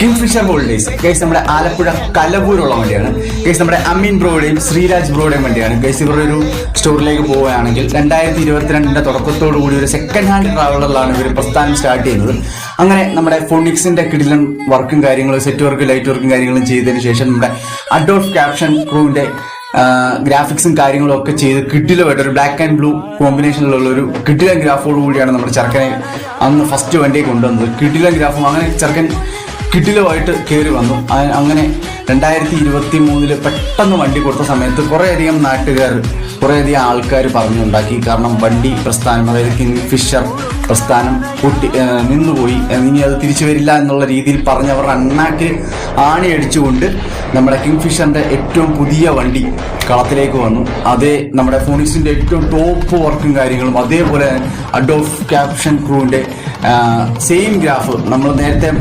Kingfisher holidays guys നമ്മുടെ ആലപ്പുഴ കലവൂരുള്ള വണ്ടിയാണ്. Guys നമ്മുടെ അമീൻ ബ്രോയുടെയും ശ്രീരാജ് ബ്രോയുടെയും വണ്ടിയാണ്. ഗൈസ് ഇവരുടെ ഒരു സ്റ്റോറിലേക്ക് പോവുകയാണെങ്കിൽ 2022 തുടക്കത്തോടു കൂടി ഒരു സെക്കൻഡ് ഹാൻഡ് ട്രാവലറിലാണ് ഇവർ പ്രസ്ഥാനം സ്റ്റാർട്ട് ചെയ്യുന്നത്. അങ്ങനെ നമ്മുടെ ഫോണിക്സിന്റെ കിടിലൻ വർക്കും കാര്യങ്ങളും സെറ്റ് വർക്കും ലൈറ്റ് വർക്കും കാര്യങ്ങളും ചെയ്തതിനു ശേഷം നമ്മുടെ അഡോൾഫ് ക്യാപ്ഷൻ ക്രൂവിന്റെ ഗ്രാഫിക്സും കാര്യങ്ങളും ഒക്കെ ചെയ്ത് കിഡിലുമായിട്ട് ഒരു ബ്ലാക്ക് ആൻഡ് ബ്ലൂ കോമ്പിനേഷനിലുള്ള ഒരു കിഡിലൻ ഗ്രാഫോട് കൂടിയാണ് നമ്മുടെ ചെറുക്കനെ അന്ന് ഫസ്റ്റ് വണ്ടിയെ കൊണ്ടുവന്നത്. കിഡിലൻ ഗ്രാഫും അങ്ങനെ ചെറുക്കൻ കിഡിലുമായിട്ട് കയറി വന്നു. അങ്ങനെ 2023 പെട്ടെന്ന് വണ്ടി കൊടുത്ത സമയത്ത് കുറേയധികം നാട്ടുകാർ കുറേയധികം ആൾക്കാർ പറഞ്ഞുണ്ടാക്കി. കാരണം വണ്ടി പ്രസ്ഥാനം, അതായത് കിങ്ഫിഷർ പ്രസ്ഥാനം നിന്നുപോയി, ഇനി അത് തിരിച്ചു വരില്ല എന്നുള്ള രീതിയിൽ പറഞ്ഞവരുടെ അണ്ണാക്ക് ആണിയടിച്ചുകൊണ്ട് നമ്മുടെ കിങ്ഫിഷറിന്റെ ഏറ്റവും പുതിയ വണ്ടി കളത്തിലേക്ക് വന്നു. അതേ നമ്മുടെ ഫോണിക്സിന്റെ ഏറ്റവും ടോപ്പ് വർക്കും കാര്യങ്ങളും അതേപോലെ അഡോൾഫ് ക്യാപ്ഷൻ ക്രൂവിന്റെ സെയിം ഗ്രാഫ് നമ്മൾ നേരത്തെ